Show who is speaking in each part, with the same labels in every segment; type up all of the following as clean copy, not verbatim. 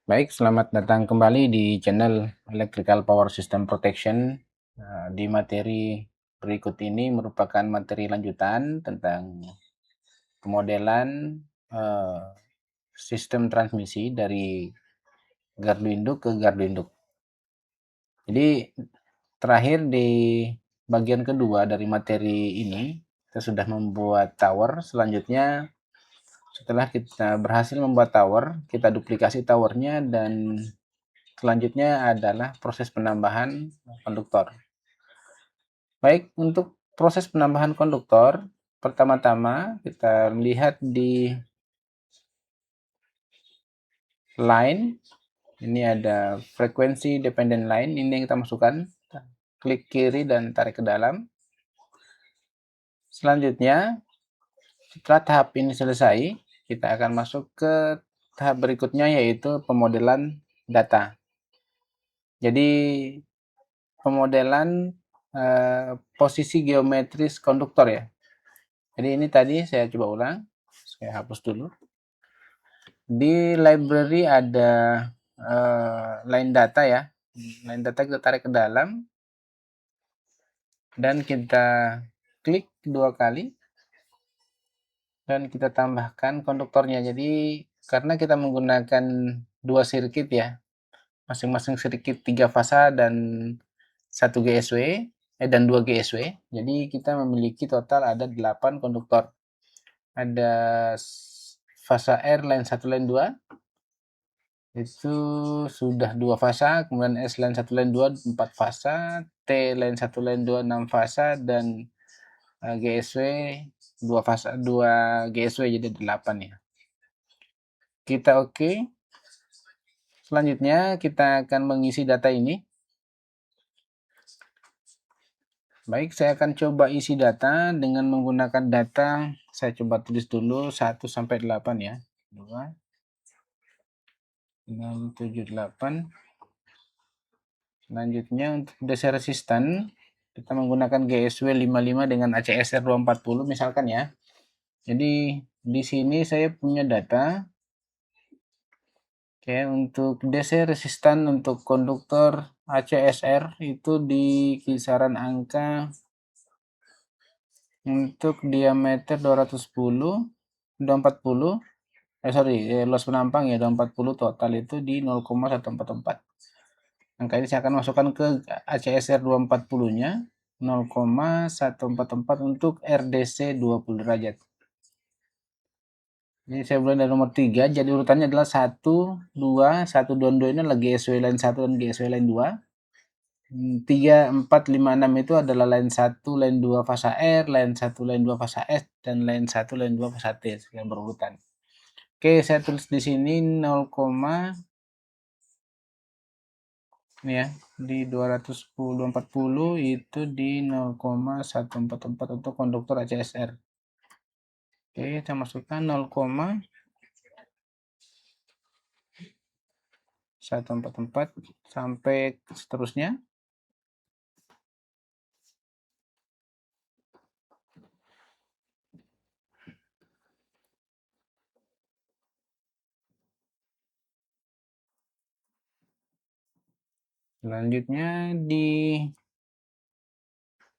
Speaker 1: Baik, selamat datang kembali di channel Electrical Power System Protection. Di materi berikut ini merupakan materi lanjutan tentang pemodelan eh, sistem transmisi dari gardu induk ke gardu induk. Jadi terakhir di bagian kedua dari materi ini, kita sudah membuat tower. Selanjutnya, setelah kita berhasil membuat tower, kita duplikasi towernya dan selanjutnya adalah proses penambahan konduktor. Baik, untuk proses penambahan konduktor, pertama-tama kita melihat di line, ini ada frekuensi dependent line, ini yang kita masukkan, klik kiri dan tarik ke dalam. Selanjutnya, setelah tahap ini selesai, kita akan masuk ke tahap berikutnya yaitu pemodelan data. Jadi pemodelan posisi geometris konduktor ya. Jadi ini tadi saya coba ulang, saya hapus dulu. Di library ada line data ya. Line data kita tarik ke dalam dan kita klik 2 kali dan kita tambahkan konduktornya. Jadi karena kita menggunakan 2 sirkuit ya, masing-masing sirkuit 3 fasa dan 1 GSW dan 2 GSW. Jadi kita memiliki total ada 8 konduktor. Ada fasa R line 1 line 2 itu sudah 2 fasa, kemudian S line 1 line 2 4 fasa, T line 1 line 2 6 fasa dan GSW 2 fasa 2 GSW jadi 8 ya. Kita oke. Selanjutnya kita akan mengisi data ini. Baik, saya akan coba isi data dengan menggunakan data. Saya coba tulis dulu 1 sampai 8 ya. 2 6 7 8. Selanjutnya untuk DC resistan kita menggunakan GSW 55 dengan ACSR 240 misalkan ya. Jadi di sini saya punya data. Oke, untuk DC resistan untuk konduktor ACSR itu di kisaran angka untuk diameter 240 luas penampang ya 240 total itu di 0,144. Angka ini saya akan masukkan ke ACSR 240-nya 0,144 untuk RDC 20 derajat. Jadi saya mulai dari nomor 3, jadi urutannya adalah 1, 2, 1, 2, 2 ini adalah GSW line 1 dan GSW line 2. 3, 4, 5, 6 itu adalah line 1, line 2 fasa R, line 1, line 2 fasa S, dan line 1, line 2 fasa T, sekian berurutan. Oke, saya tulis di sini 0, ini ya, di 240 itu di 0,144 untuk konduktor ACSR. Oke, saya masukkan 0,144 sampai seterusnya. Selanjutnya di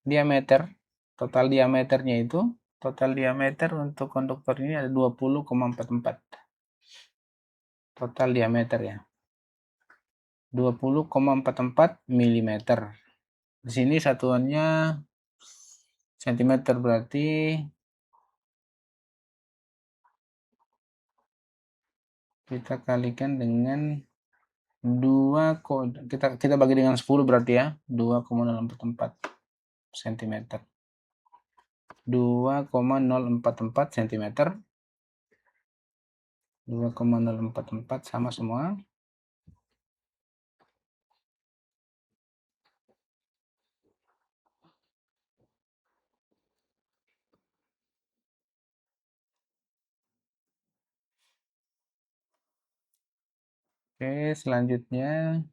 Speaker 1: diameter, total diameternya itu, total diameter untuk konduktor ini ada 20,44. Total diameter ya. 20,44 mm. Di sini satuannya cm berarti kita kalikan dengan 2, kita bagi dengan 10 berarti ya, 2,044 cm. 2,044 cm. 2,044 sama semua. Oke, selanjutnya.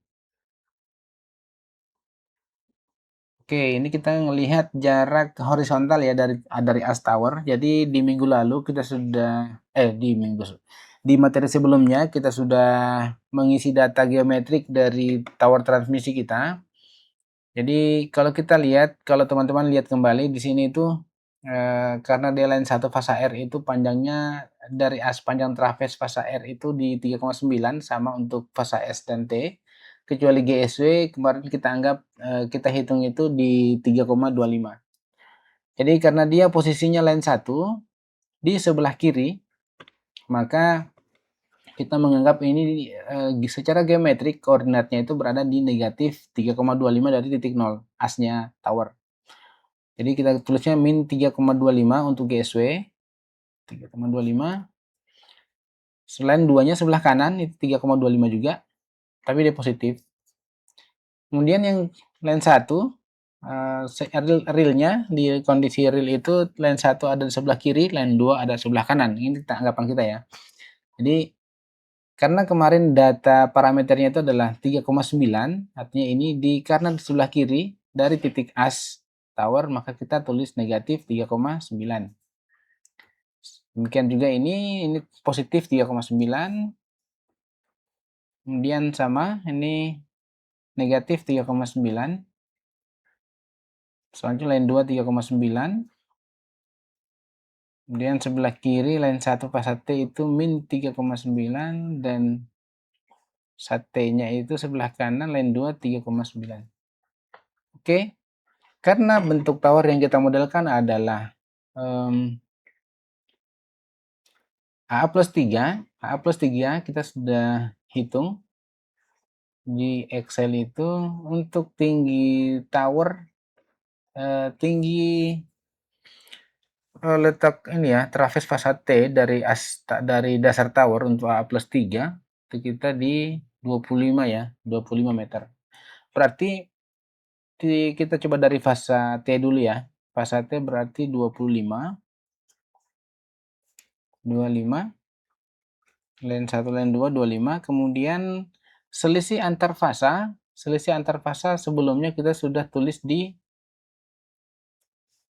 Speaker 1: Oke, ini kita melihat jarak horizontal ya dari as tower. Jadi di minggu lalu kita sudah di di materi sebelumnya kita sudah mengisi data geometrik dari tower transmisi kita. Jadi kalau kita lihat, kalau teman-teman lihat kembali di sini itu karena dia line 1 fasa R itu panjangnya dari as panjang trapez fasa R itu di 3,9 sama untuk fasa S dan T. Kecuali GSW kemarin kita anggap kita hitung itu di 3,25. Jadi karena dia posisinya line 1 di sebelah kiri, maka kita menganggap ini secara geometrik koordinatnya itu berada di negatif 3,25 dari titik 0 asnya tower. Jadi kita tulisnya min 3,25 untuk GSW 3,25. Selain 2-nya sebelah kanan itu 3,25 juga, tapi dia positif. Kemudian yang line 1 realnya di kondisi real itu line 1 ada di sebelah kiri, line 2 ada di sebelah kanan. Ini anggapan kita ya. Jadi karena kemarin data parameternya itu adalah 3,9, artinya ini karena di sebelah kiri dari titik as tower, maka kita tulis negatif 3,9. Demikian juga ini positif 3,9. Kemudian sama, ini negatif 3,9. Selanjutnya line 2 3,9. Kemudian sebelah kiri line 1 fasa T itu min 3,9 dan T-nya itu sebelah kanan line 2 3,9. Oke. Karena bentuk tower yang kita modelkan adalah AA plus 3, AA plus 3 kita sudah hitung di Excel itu untuk tinggi tower, tinggi letak ini ya, trapez fasa T dari dasar tower untuk AA plus 3 itu kita di 25 ya, 25 meter. Berarti kita coba dari fasa T dulu ya. Fasa T berarti 25, line 1, line 2, 25. Kemudian selisih antar fasa sebelumnya kita sudah tulis di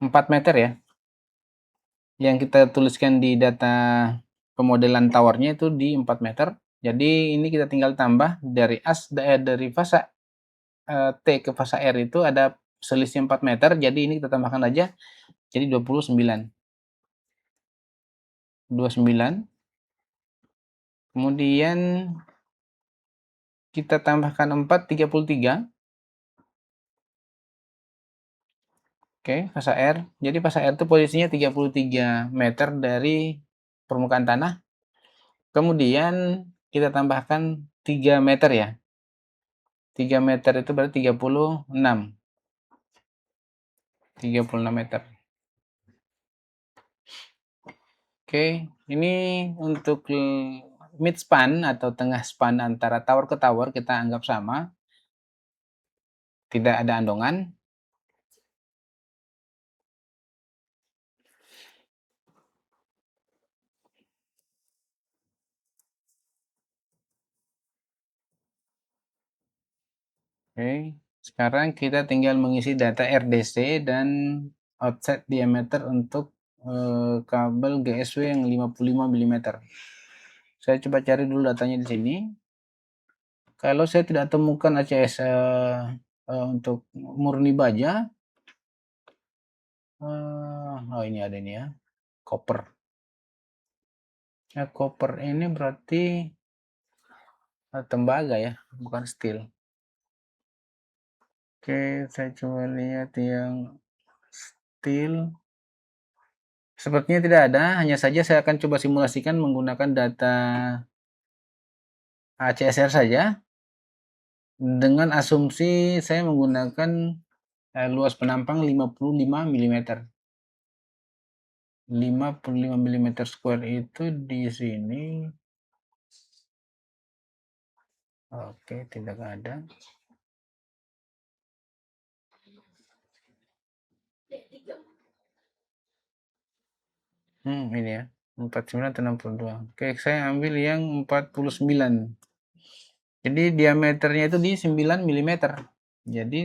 Speaker 1: 4 meter ya. Yang kita tuliskan di data pemodelan towernya itu di 4 meter. Jadi ini kita tinggal tambah dari dari fasa T ke fasa R itu ada selisih 4 meter. Jadi ini kita tambahkan aja. Jadi 29. Kemudian kita tambahkan 4, 33. Oke, fasa R. Jadi fasa R itu posisinya 33 meter dari permukaan tanah. Kemudian kita tambahkan 3 meter ya. 3 meter itu berarti 36. 36 meter. Oke, ini untuk mid span atau tengah span antara tower ke tower kita anggap sama. Tidak ada andongan. Oke, sekarang kita tinggal mengisi data RDC dan offset diameter untuk kabel GSW yang 55 mm. Saya coba cari dulu datanya di sini. Kalau saya tidak temukan ACS untuk murni baja, oh ini ada ini ya, copper. Ya, copper ini berarti tembaga ya, bukan steel. Oke, saya coba lihat yang steel. Sepertinya tidak ada, hanya saja saya akan coba simulasikan menggunakan data ACSR saja. Dengan asumsi saya menggunakan luas penampang 55 mm. 55 mm square itu di sini. Oke, tidak ada. Ini ya. 49 atau 62. Oke, saya ambil yang 49. Jadi diameternya itu di 9 mm. Jadi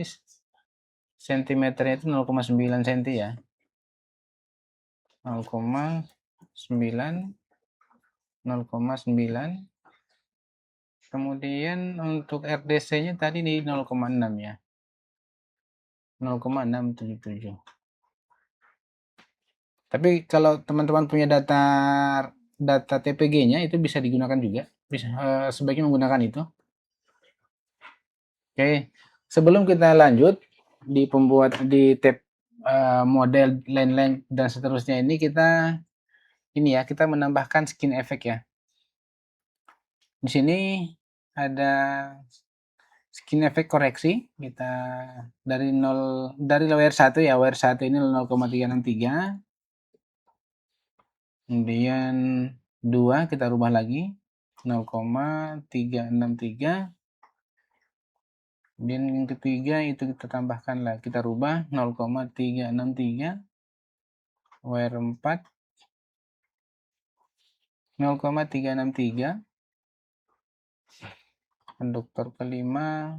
Speaker 1: sentimeternya itu 0,9 cm ya. 0,9 0,9. Kemudian untuk RDC-nya tadi di 0,6 ya. 0,677. Tapi kalau teman-teman punya data TPG-nya itu bisa digunakan juga. Bisa sebaiknya menggunakan itu. Oke. Sebelum kita lanjut di tab model line dan seterusnya ini kita menambahkan skin effect ya. Di sini ada skin effect koreksi, kita dari layer 1 ya, layer 1 ini 0,363. Kemudian 2 kita rubah lagi 0,363. Kemudian yang ketiga itu kita tambahkan lah, kita rubah 0,363. Layer 4 0,363. Konduktor kelima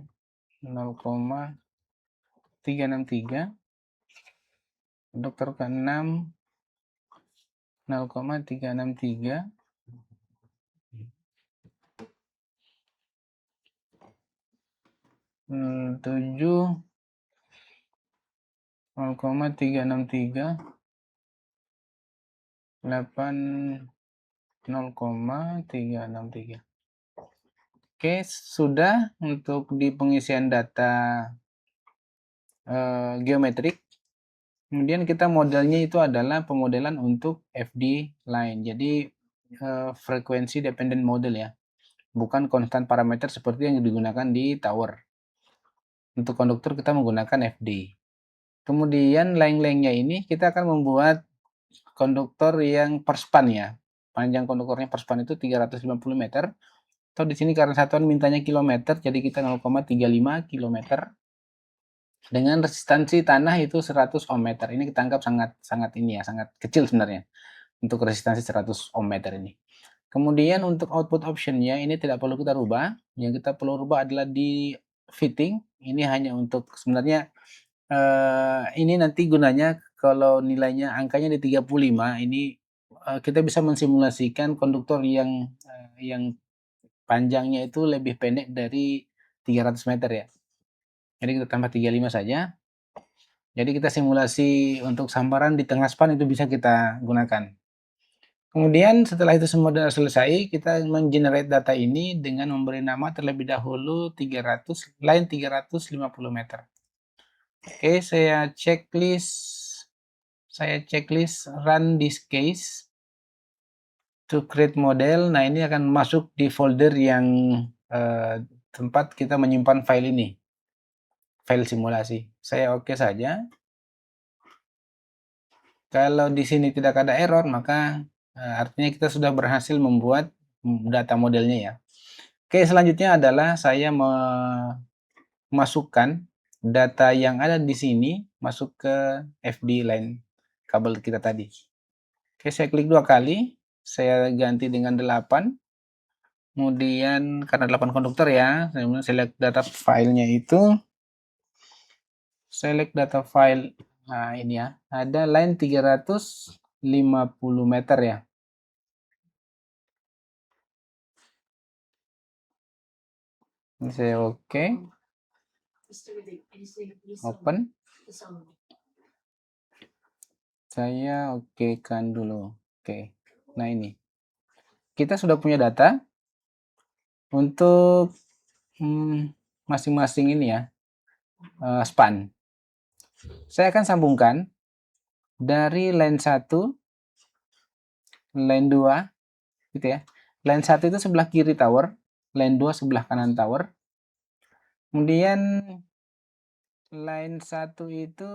Speaker 1: 0,363. Konduktor keenam 0,363. 7 0,363. 8 0,363. Oke, sudah untuk di pengisian data geometrik. Kemudian kita modelnya itu adalah pemodelan untuk FD line. Jadi frekuensi dependent model ya. Bukan konstan parameter seperti yang digunakan di tower. Untuk konduktor kita menggunakan FD. Kemudian line-line-nya ini kita akan membuat konduktor yang per span ya. Panjang konduktornya per span itu 350 meter. Atau di sini karena satuan mintanya kilometer, jadi kita 0,35 kilometer. Dengan resistansi tanah itu 100 ohm meter. Ini kita anggap sangat kecil sebenarnya untuk resistansi 100 ohm meter ini. Kemudian untuk output optionnya ini tidak perlu kita rubah. Yang kita perlu rubah adalah di fitting. Ini hanya untuk sebenarnya ini nanti gunanya kalau nilainya angkanya di 35, ini kita bisa mensimulasikan konduktor yang panjangnya itu lebih pendek dari 300 meter ya. Jadi kita tambah 35 saja. Jadi kita simulasi untuk sambaran di tengah span itu bisa kita gunakan. Kemudian setelah itu semua sudah selesai, kita menggenerate data ini dengan memberi nama terlebih dahulu 300, line 350 meter. Oke, saya checklist run this case to create model. Nah, ini akan masuk di folder yang tempat kita menyimpan file ini, file simulasi. Saya oke saja. Kalau di sini tidak ada error, maka artinya kita sudah berhasil membuat data modelnya ya. Oke, selanjutnya adalah saya memasukkan data yang ada di sini masuk ke FD line kabel kita tadi. Oke, saya klik 2 kali, saya ganti dengan 8. Kemudian karena 8 konduktor ya, saya select data filenya itu. Select data file. Nah, ini ya. Ada line 350 meter ya. Ini saya oke. Open. Saya oke kan dulu. Oke. Nah, ini. Kita sudah punya data untuk masing-masing ini ya. Span. Saya akan sambungkan dari line 1, line 2 gitu ya. Line 1 itu sebelah kiri tower, line 2 sebelah kanan tower. Kemudian line 1 itu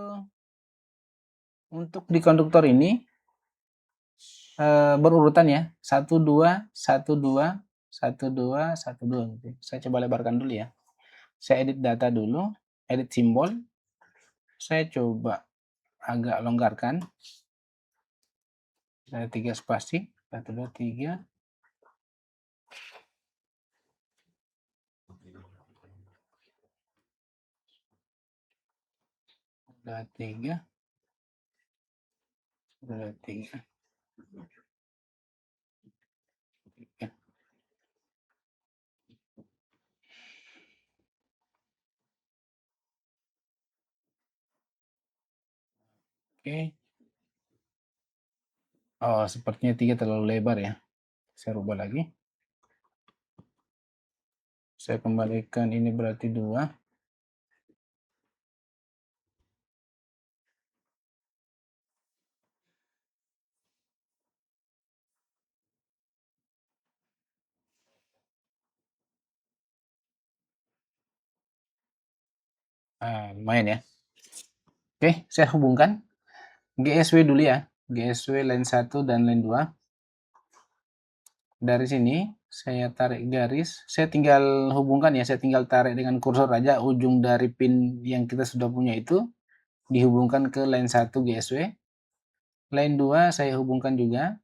Speaker 1: untuk di konduktor ini berurutan ya. 1 2 1 2 1 2 1 2 gitu. Saya coba lebarkan dulu ya. Saya edit data dulu, edit simbol. Saya coba agak longgarkan. Ada 3 spasi, 1 2 3. Udah 3. Udah 3. Oke. Oh, sepertinya 3 terlalu lebar ya. Saya rubah lagi. Saya kembalikan ini berarti 2. Lumayan ya. Oke, saya hubungkan GSW dulu ya. GSW line 1 dan line 2. Dari sini saya tarik garis. Saya tinggal hubungkan ya. Saya tinggal tarik dengan kursor aja ujung dari pin yang kita sudah punya itu dihubungkan ke line 1 GSW. Line 2 saya hubungkan juga.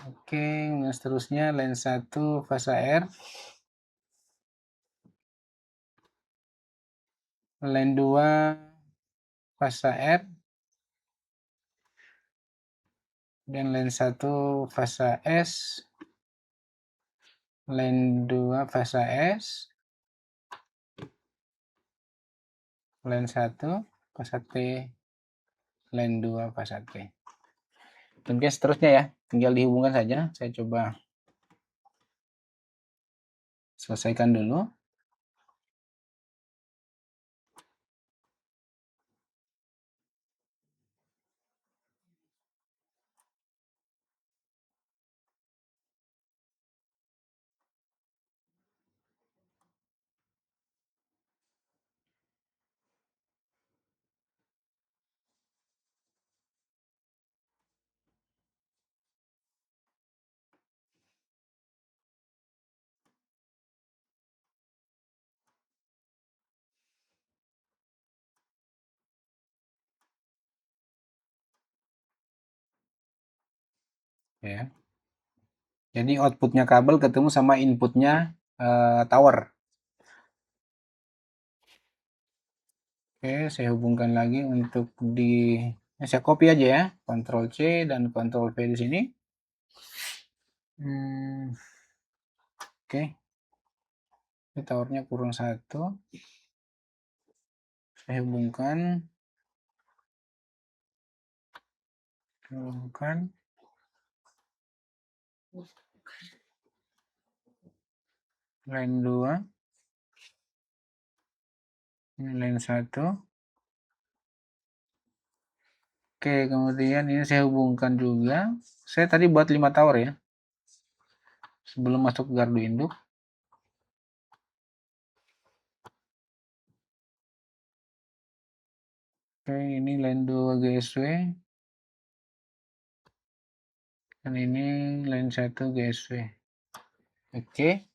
Speaker 1: Oke, dan seterusnya line 1 fasa R. Line 2 fasa R. Dan line 1 fasa S. Line 2 fasa S. Line 1 fasa T. Line 2 fasa T. Demikian seterusnya ya. Tinggal dihubungkan saja. Saya coba selesaikan dulu. Ya. Jadi outputnya kabel ketemu sama inputnya tower. Oke, saya hubungkan lagi untuk saya copy aja ya, Ctrl C dan Ctrl V di sini. Oke, ini towernya kurang 1. Saya hubungkan, line 2, ini line 1. Oke, kemudian ini saya hubungkan juga. Saya tadi buat 5 tower ya, sebelum masuk gardu induk. Oke, ini line 2 GSW. Dan ini line 1 GSW. Oke.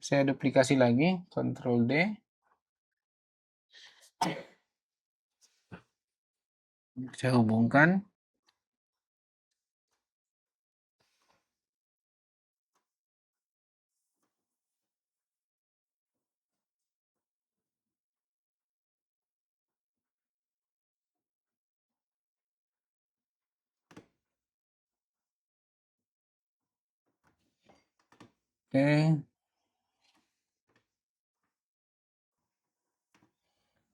Speaker 1: Saya duplikasi lagi, Ctrl D. Saya hubungkan. Oke.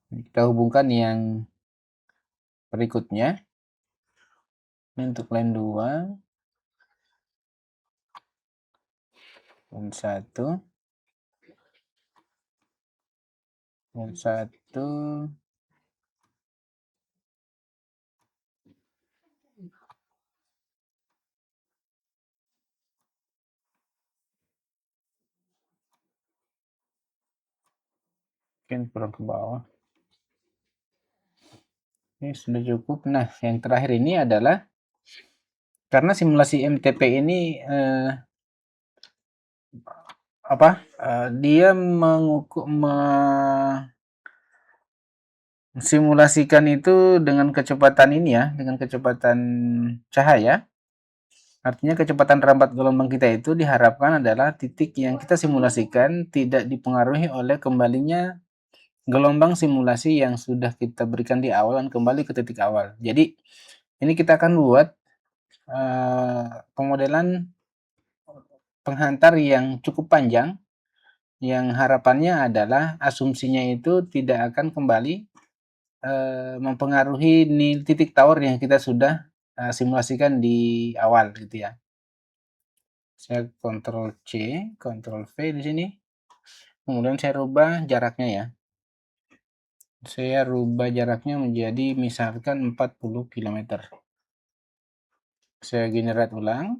Speaker 1: Kita hubungkan yang berikutnya. Ini untuk line 2. Line 1. Line 1. Mungkin kurang ke bawah. Ini sudah cukup. Nah, yang terakhir ini adalah karena simulasi MTP ini dia simulasikan itu dengan kecepatan ini ya, dengan kecepatan cahaya. Artinya kecepatan rambat gelombang kita itu diharapkan adalah titik yang kita simulasikan tidak dipengaruhi oleh kembalinya gelombang simulasi yang sudah kita berikan di awal dan kembali ke titik awal. Jadi ini kita akan buat pemodelan penghantar yang cukup panjang, yang harapannya adalah asumsinya itu tidak akan kembali mempengaruhi titik tower yang kita sudah simulasikan di awal gitu ya. Saya Ctrl C, Ctrl V di sini. Kemudian saya rubah jaraknya ya. Saya rubah jaraknya menjadi misalkan 40 km. Saya generate ulang.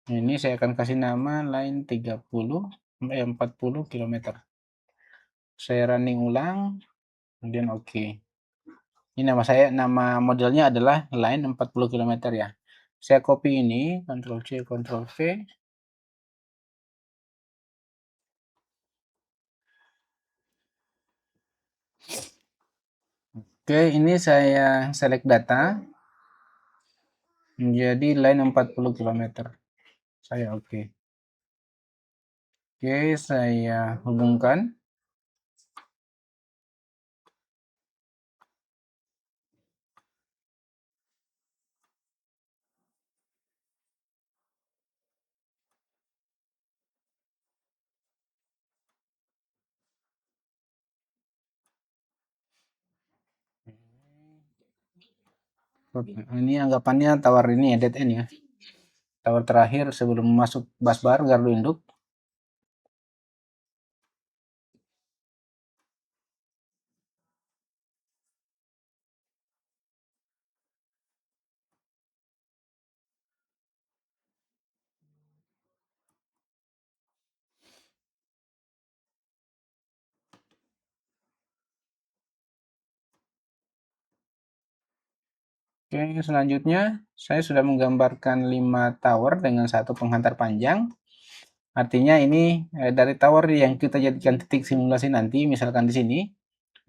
Speaker 1: Ini saya akan kasih nama line 40 km. Saya running ulang, kemudian oke. Ini nama modelnya adalah line 40 km ya. Saya copy ini, Ctrl C, Ctrl V. Oke, ini saya select data menjadi line 40 km. Saya oke. Oke, saya hubungkan. Ini anggapannya tower ini ya, dead end ya. Tower terakhir sebelum masuk busbar gardu induk. Oke, selanjutnya saya sudah menggambarkan 5 tower dengan satu penghantar panjang. Artinya ini dari tower yang kita jadikan titik simulasi nanti, misalkan di sini,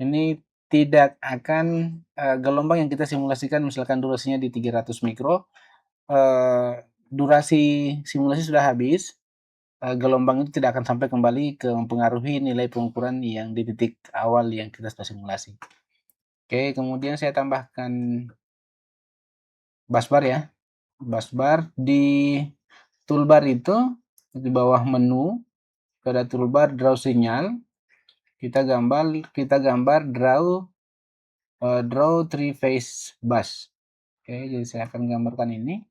Speaker 1: ini tidak akan gelombang yang kita simulasikan, misalkan durasinya di 300 mikro, durasi simulasi sudah habis, gelombang itu tidak akan sampai kembali ke mempengaruhi nilai pengukuran yang di titik awal yang kita sudah simulasi. Oke, kemudian saya tambahkan busbar ya. Busbar di toolbar itu di bawah menu pada toolbar draw sinyal kita gambar draw three phase bus. Oke, jadi saya akan gambarkan ini.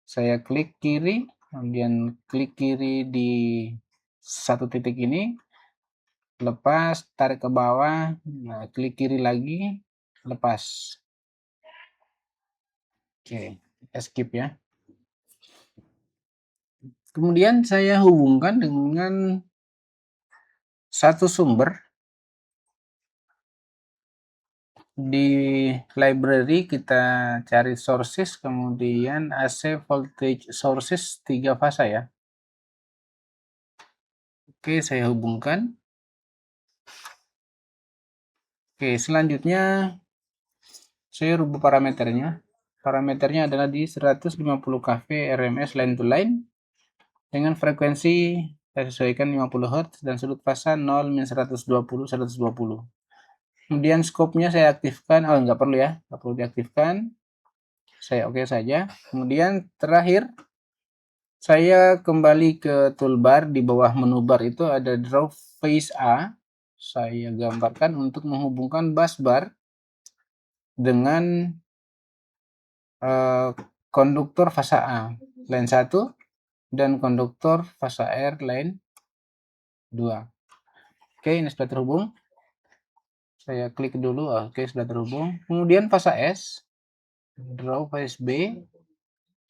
Speaker 1: Saya klik kiri, kemudian klik kiri di satu titik ini, lepas, tarik ke bawah, nah, klik kiri lagi, lepas. Oke, skip ya. Kemudian saya hubungkan dengan satu sumber. Di library kita cari sources, kemudian AC voltage sources 3 fasa ya. Oke, saya hubungkan. Oke, selanjutnya saya rubah parameternya. Parameternya adalah di 150 kV RMS line to line dengan frekuensi saya sesuaikan 50 Hz dan sudut fasa 0 min 120 120. Kemudian scope-nya saya aktifkan, nggak perlu ya, nggak perlu diaktifkan. Saya oke saja. Kemudian terakhir saya kembali ke toolbar, di bawah menu bar itu ada draw phase A. Saya gambarkan untuk menghubungkan busbar dengan konduktor fasa A line 1 dan konduktor fasa R line 2. Oke, ini sudah terhubung. Saya klik dulu, oke sudah terhubung. Kemudian fasa S, draw phase B,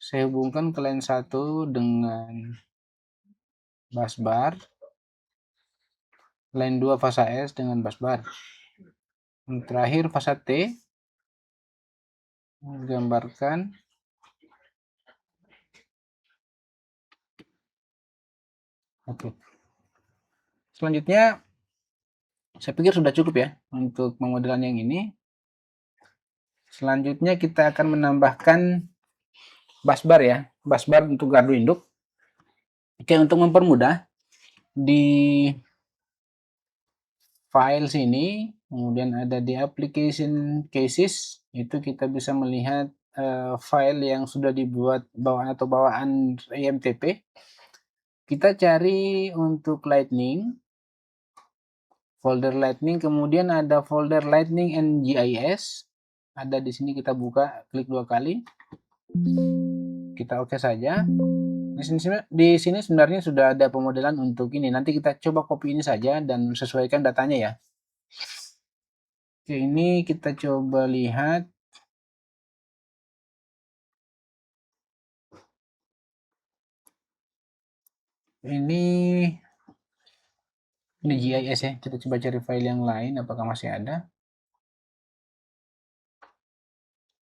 Speaker 1: saya hubungkan ke line 1 dengan busbar, line 2 fasa S dengan busbar. Terakhir fasa T, gambarkan oke. Selanjutnya saya pikir sudah cukup ya untuk pemodelan yang ini. Selanjutnya kita akan menambahkan busbar ya, busbar untuk gardu induk. Oke, untuk mempermudah di file sini, kemudian ada di application cases, itu kita bisa melihat file yang sudah dibuat bawaan IMTP. Kita cari untuk lightning, folder Lightning, kemudian ada folder Lightning and GIS. Ada di sini, kita buka, klik 2 kali. Kita oke saja. Di sini sebenarnya sudah ada pemodelan untuk ini. Nanti kita coba copy ini saja dan sesuaikan datanya ya. Oke, ini kita coba lihat. Ini GIS ya. Kita coba cari file yang lain, apakah masih ada.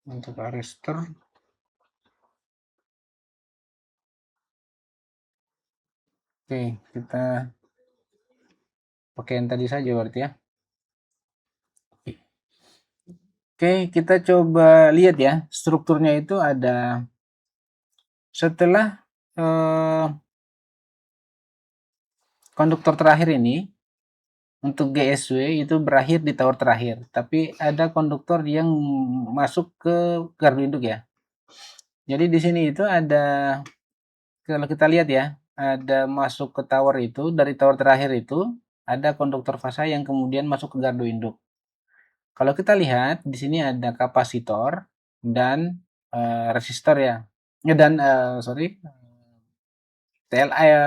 Speaker 1: Untuk arraster. Oke, kita pakai yang tadi saja berarti ya. Oke, kita coba lihat ya. Strukturnya itu ada setelah konduktor terakhir ini untuk GSW itu berakhir di tower terakhir, tapi ada konduktor yang masuk ke gardu induk ya. Jadi di sini itu ada, kalau kita lihat ya, ada masuk ke tower itu, dari tower terakhir itu ada konduktor fasa yang kemudian masuk ke gardu induk. Kalau kita lihat di sini ada kapasitor dan resistor ya. Dan sorry,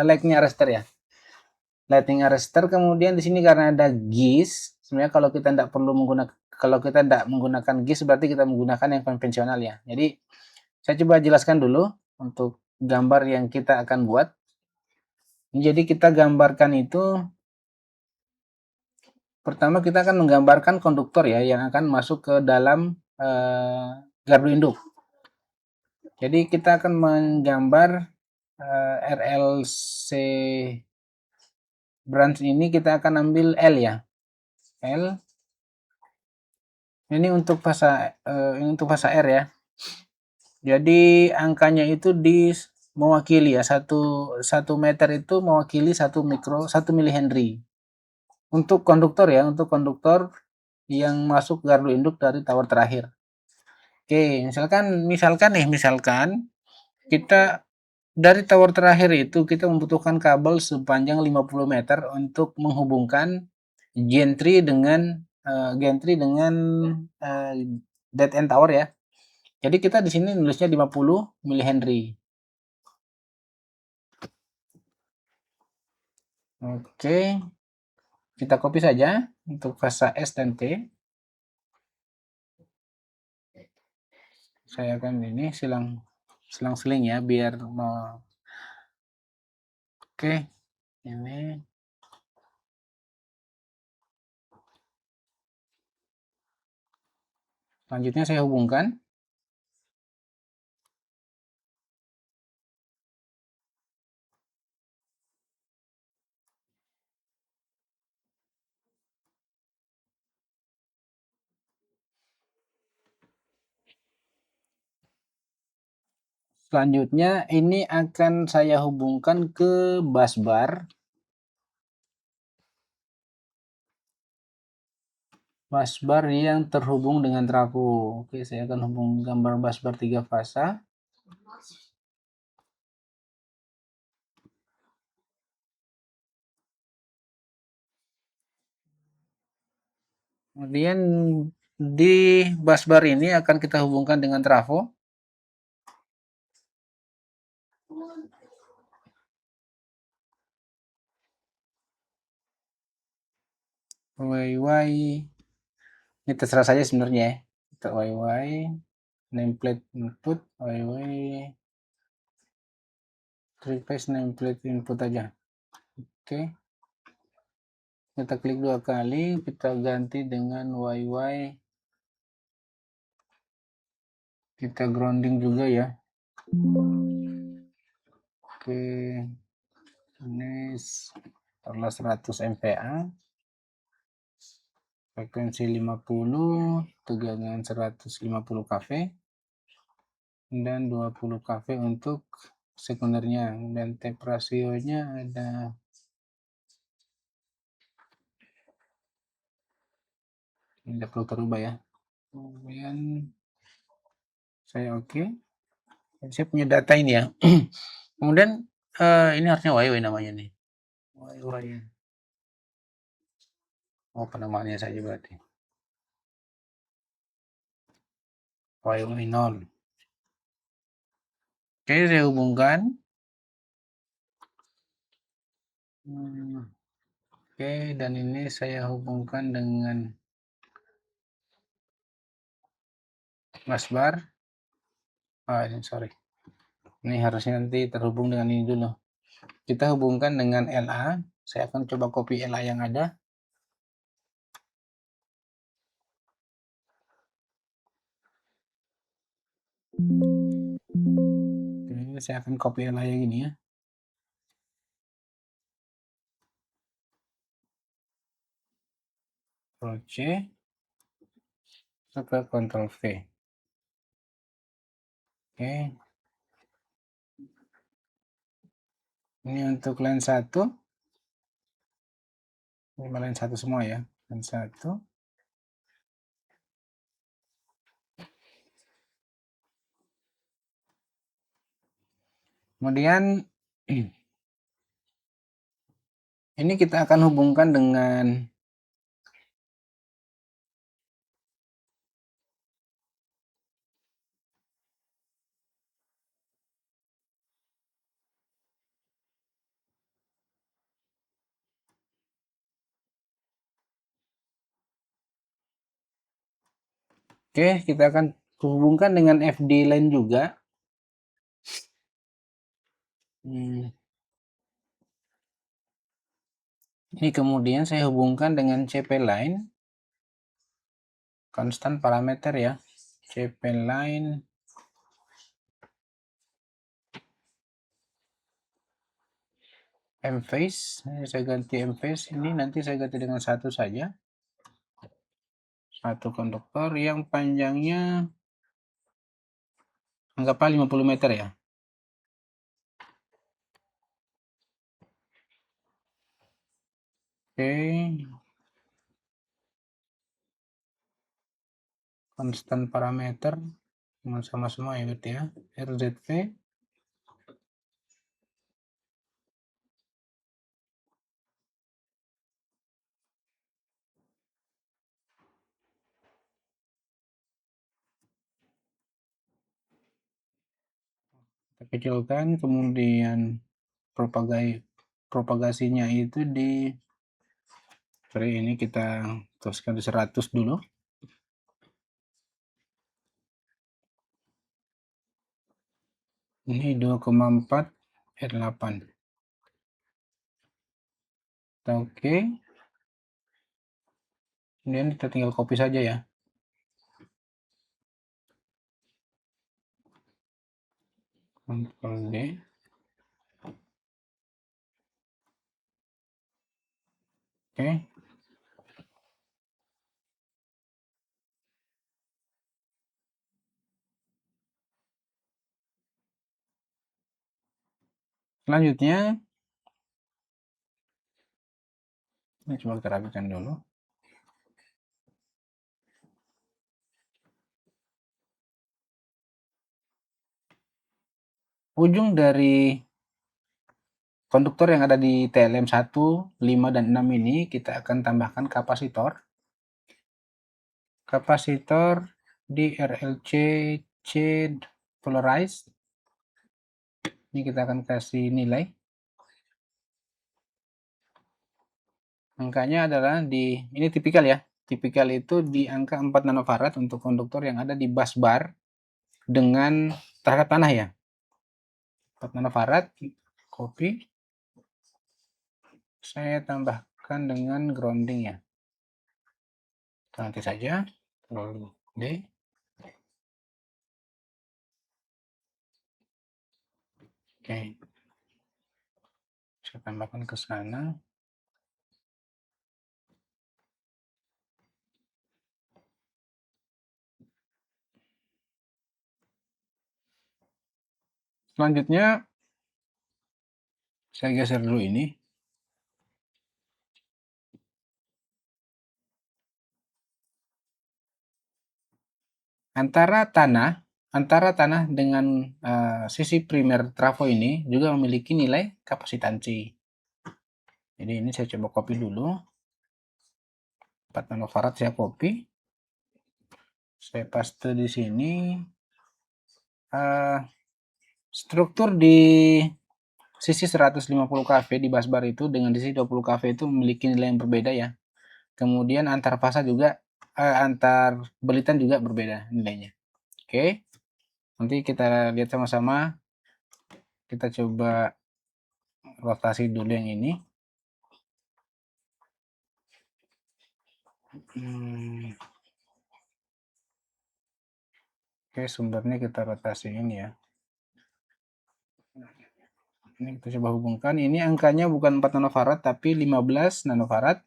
Speaker 1: lightning arrestor ya. Lightning arrestor, kemudian di sini karena ada GIS, sebenarnya kalau kita tidak menggunakan GIS berarti kita menggunakan yang konvensional ya. Jadi saya coba jelaskan dulu untuk gambar yang kita akan buat. Jadi kita gambarkan itu, pertama kita akan menggambarkan konduktor ya yang akan masuk ke dalam gardu induk. Jadi kita akan menggambar RLC branch ini, kita akan ambil L ya. L. Ini untuk fasa R ya. Jadi angkanya itu mewakili ya, 1 meter itu mewakili 1 milihenry. Untuk konduktor ya, untuk konduktor yang masuk gardu induk dari tower terakhir. Oke, misalkan kita dari tower terakhir itu kita membutuhkan kabel sepanjang 50 meter untuk menghubungkan gantry dengan dead end tower ya. Jadi kita di sini nulisnya 50 milihenry. Oke, kita copy saja untuk fasa S dan T. Saya akan ini selang-seling ya biar mau. Oke, ini selanjutnya saya hubungkan. Selanjutnya ini akan saya hubungkan ke busbar. Busbar yang terhubung dengan trafo. Oke, saya akan hubung gambar busbar 3 fasa. Kemudian di busbar ini akan kita hubungkan dengan trafo. YY ini terserah saja sebenarnya ya. Untuk YY nameplate input, YY replace nameplate input aja. Oke, kita klik 2 kali, kita ganti dengan YY, kita grounding juga ya. Oke, ini taruhlah 100 MPa, frekuensi 50, tegangan 150 kV, dan 20 kV untuk sekundernya, dan tape rasionya ada tidak perlu terubah ya. Kemudian saya oke. Saya punya data ini ya. Kemudian ini harusnya YY namanya nih. YY. Oh, penamaannya saja berarti. YY 0. Oke, saya hubungkan. Oke, dan ini saya hubungkan dengan Mas Bar. Ini sorry. Ini harusnya nanti terhubung dengan ini dulu. Kita hubungkan dengan LA. Saya akan coba copy LA yang ada. Oke, saya akan copy LA yang ini ya. Ctrl C. Sampai Ctrl V. Oke. Ini untuk line 1. Ini line 1 semua ya. Line 1. Kemudian ini kita akan hubungkan dengan Oke, kita akan hubungkan dengan FD line juga. Ini kemudian saya hubungkan dengan CP line, konstan parameter ya. CP line mphase, saya ganti mphase, ini nanti saya ganti dengan 1 saja. 1 konduktor yang panjangnya anggaplah 50 meter ya. Oke. Konstan parameter sama semua ya berarti ya. RZV. Kita kecilkan, kemudian propagasinya itu di ini kita teruskan di 100 dulu. Ini 2,4 R8. Oke. Kemudian kita tinggal copy saja ya. Ctrl D. Oke. Selanjutnya, ini coba kita rapikan dulu. Ujung dari konduktor yang ada di TLM 1, 5, dan 6 ini kita akan tambahkan kapasitor. Kapasitor di RLC C polarized. Ini kita akan kasih nilai. Angkanya adalah ini tipikal ya. Tipikal itu di angka 4 nanofarad untuk konduktor yang ada di bus bar dengan terhadap tanah ya. 4 nanofarad, copy. Saya tambahkan dengan grounding ya. Nanti saja. Ctrl D. Oke. Saya tambahkan ke sana. Selanjutnya saya geser dulu ini. Antara tanah dengan sisi primer trafo ini juga memiliki nilai kapasitansi. Jadi ini saya coba copy dulu. 4 nanofarad saya copy. Saya paste di sini. Struktur di sisi 150 kV di busbar itu dengan di sisi 20 kV itu memiliki nilai yang berbeda ya. Kemudian antar fasa juga, antar belitan juga berbeda nilainya. Oke, nanti kita lihat sama-sama. Kita coba rotasi dulu yang ini. Oke, sumbernya kita rotasiin ya. Ini kita coba hubungkan. Ini angkanya bukan 4 nanofarad tapi 15 nanofarad.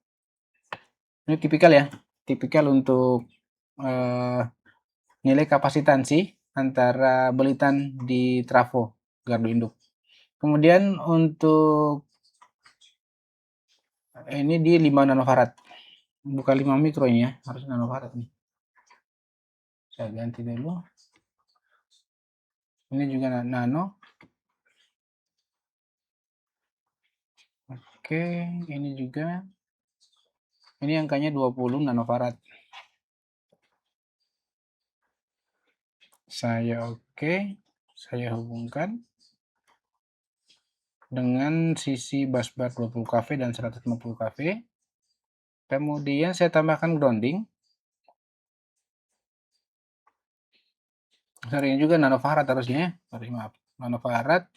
Speaker 1: Ini tipikal ya. Tipikal untuk nilai kapasitansi antara belitan di trafo gardu induk. Kemudian untuk ini di 5 nanofarad. Bukan 5 mikro ini ya, harus nanofarad nih. Saya ganti dulu. Ini juga nano. Oke, ini juga. Ini angkanya 20 nanofarad. Saya saya hubungkan dengan sisi busbar 20 kV dan 150 kV. Kemudian saya tambahkan grounding. Sorry, ini juga nanofarad harusnya ya. Sorry, maaf. Nanofarad.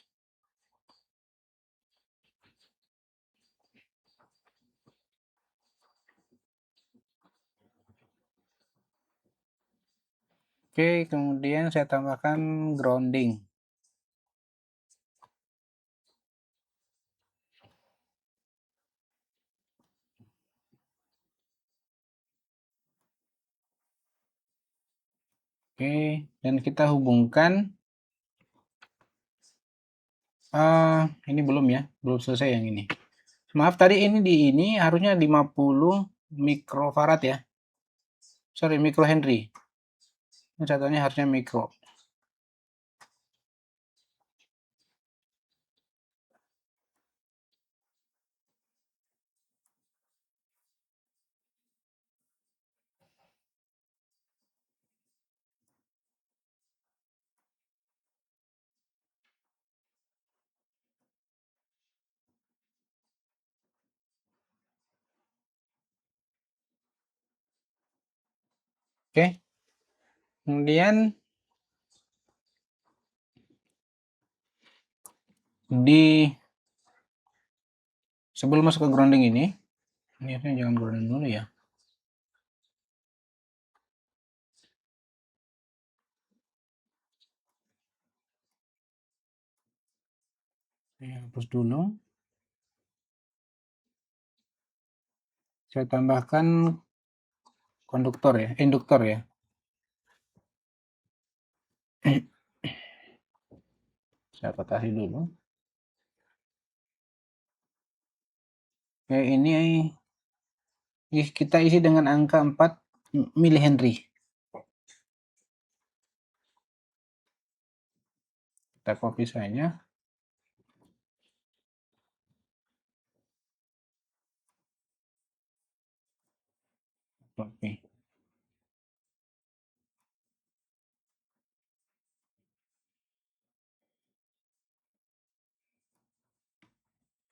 Speaker 1: Oke, kemudian saya tambahkan grounding. Oke, dan kita hubungkan. Ini belum ya, belum selesai yang ini. Maaf, tadi ini harusnya 50 mikrofarad ya. Sorry, mikrohenry. Ini contohnya harusnya mikro. Oke. Kemudian sebelum masuk ke grounding ini harusnya jangan grounding dulu ya. Saya hapus dulu. Saya tambahkan konduktor ya, induktor ya. Saya potasi dulu. Oke, ini kita isi dengan angka 4 milihenry. Kita copy saja. Copy.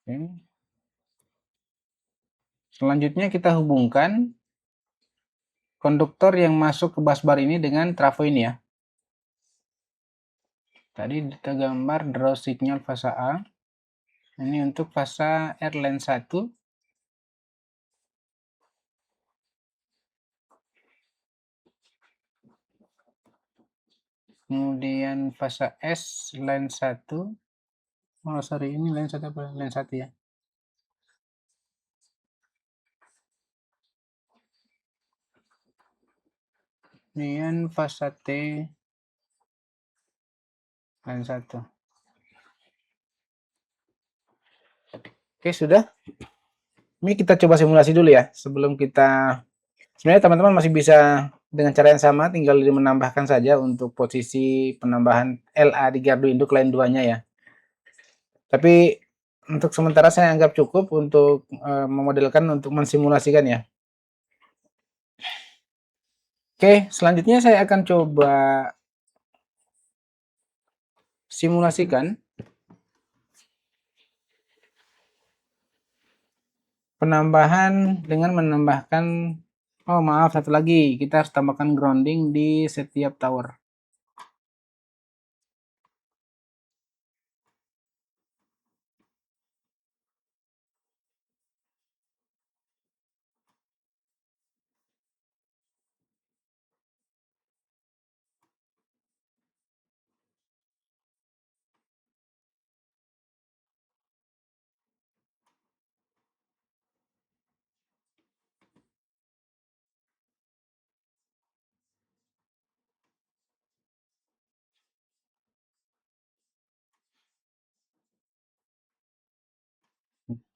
Speaker 1: Oke. Selanjutnya kita hubungkan konduktor yang masuk ke busbar ini dengan trafo ini ya. Tadi kita gambar draw signal fasa A. Ini untuk fasa R line 1. Kemudian fasa S line 1. Oh, sorry, ini line 1 apa? Line 1 ya. Kemudian fasa T line 1. Oke, sudah. Ini kita coba simulasi dulu ya. Sebelum kita... Sebenarnya teman-teman masih bisa dengan cara yang sama, tinggal menambahkan saja untuk posisi penambahan LA di gardu induk line 2-nya ya. Tapi untuk sementara saya anggap cukup untuk memodelkan untuk mensimulasikan ya. Oke, selanjutnya saya akan coba simulasikan penambahan dengan menambahkan, oh maaf, satu lagi, kita harus tambahkan grounding di setiap tower.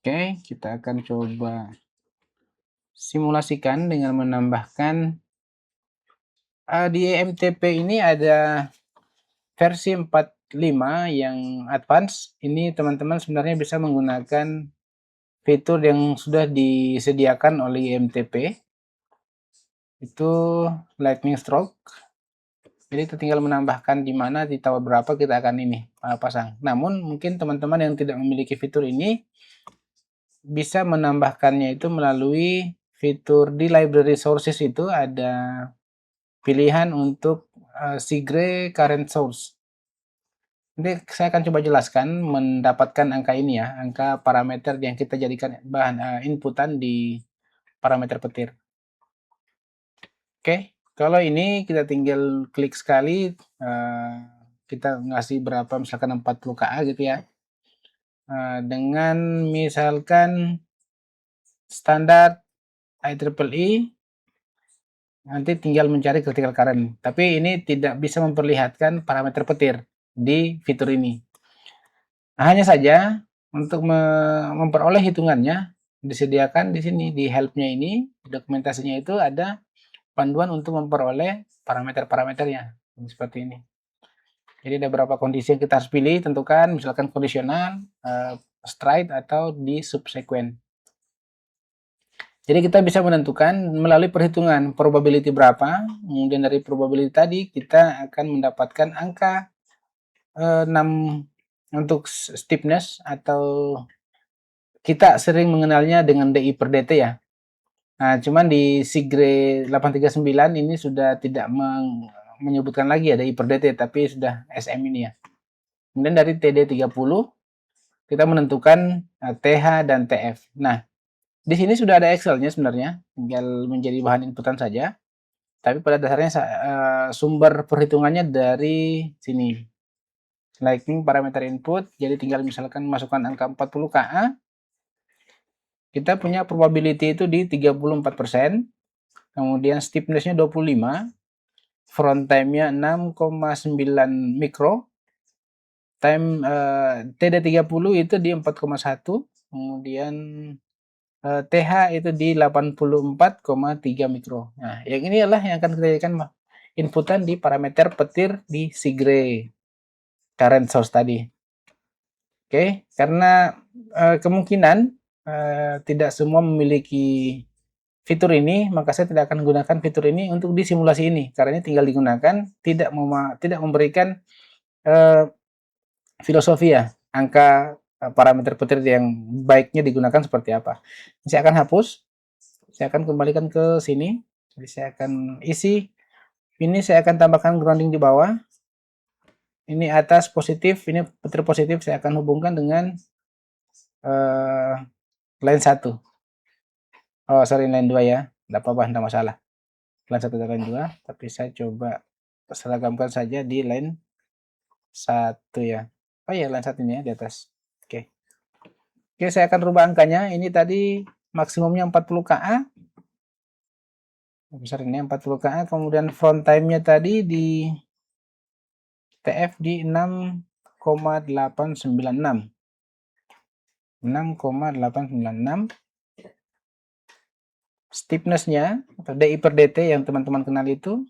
Speaker 1: Oke, kita akan coba simulasikan dengan menambahkan di EMTP ini ada versi 45 yang advance. Ini teman-teman sebenarnya bisa menggunakan fitur yang sudah disediakan oleh EMTP, itu lightning stroke. Jadi kita tinggal menambahkan di mana, di tower berapa kita akan ini pasang. Namun mungkin teman-teman yang tidak memiliki fitur ini bisa menambahkannya itu melalui fitur di library sources. Itu ada pilihan untuk Sigre current source. Nanti saya akan coba jelaskan mendapatkan angka ini ya, angka parameter yang kita jadikan bahan inputan di parameter petir. Oke, kalau ini kita tinggal klik sekali, kita ngasih berapa, misalkan 40 KA gitu ya. Dengan misalkan standar IEEE, nanti tinggal mencari critical current. Tapi ini tidak bisa memperlihatkan parameter petir di fitur ini. Hanya saja untuk memperoleh hitungannya disediakan di sini di help-nya ini, dokumentasinya itu ada panduan untuk memperoleh parameter-parameternya seperti ini. Jadi ada beberapa kondisi yang kita harus pilih, tentukan misalkan kondisional, straight atau di subsequent. Jadi kita bisa menentukan melalui perhitungan probability berapa, kemudian dari probability tadi kita akan mendapatkan angka 6 untuk stiffness, atau kita sering mengenalnya dengan DI per DT ya. Nah, cuman di Sigre 839 ini sudah tidak menyebutkan lagi ya DI per DT, tapi sudah SM ini ya. Kemudian dari TD30 kita menentukan TH dan TF. Nah, di sini sudah ada Excel-nya sebenarnya, tinggal menjadi bahan inputan saja. Tapi pada dasarnya sumber perhitungannya dari sini. Lightning parameter input, jadi tinggal misalkan masukkan angka 40 KA, kita punya probability itu di 34%, kemudian stiffness-nya 25, front time-nya 6,9 mikro, time TD30 itu di 4,1, kemudian TH itu di 84,3 mikro. Nah, yang ini adalah yang akan kita jadikan inputan di parameter petir di Sigre current source tadi. Oke, karena kemungkinan tidak semua memiliki fitur ini, maka saya tidak akan menggunakan fitur ini untuk di simulasi ini, karena ini tinggal digunakan, tidak memberikan filosofi ya, angka parameter petir yang baiknya digunakan seperti apa. Saya akan hapus, saya akan kembalikan ke sini, jadi saya akan isi, ini saya akan tambahkan grounding di bawah, ini atas positif, ini petir positif, saya akan hubungkan dengan line 1. Oh, sorry, line 2 ya. Tidak apa-apa, tidak masalah. Line 1 dan line 2, tapi saya coba seragamkan saja di line 1 ya. Oh ya, line 1 ini ya, di atas. Oke. Oke, saya akan rubah angkanya. Ini tadi maksimumnya 40 KA. Besar ini 40 KA, kemudian front time-nya tadi di TF di 6,896. 6,896. Stiffness-nya atau DI per DT yang teman-teman kenal itu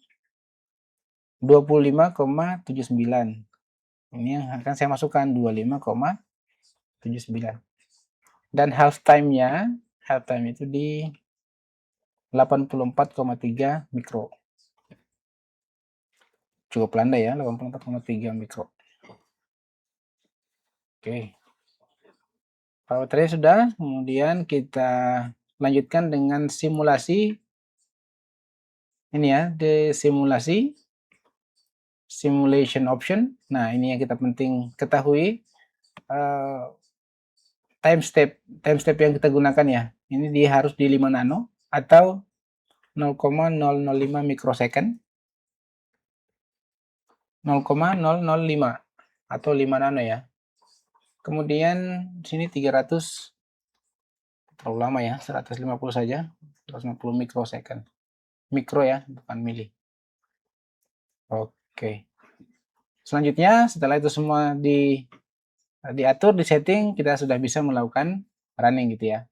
Speaker 1: 25,79. Ini yang akan saya masukkan 25,79. Dan half time itu di 84,3 mikro. cukup landai ya, 84,3 mikro. Oke. Baterai sudah, kemudian kita lanjutkan dengan simulasi. Ini ya, di simulation option. Nah, ini yang kita penting ketahui. Time step yang kita gunakan ya. Ini dia harus di 5 nano atau 0,005 mikrosecond. 0,005 atau 5 nano ya. Kemudian sini 300, terlalu lama ya, 150 saja, 150 mikrosecond. Mikro ya, bukan mili. Oke. Selanjutnya setelah itu semua diatur, di setting, kita sudah bisa melakukan running gitu ya.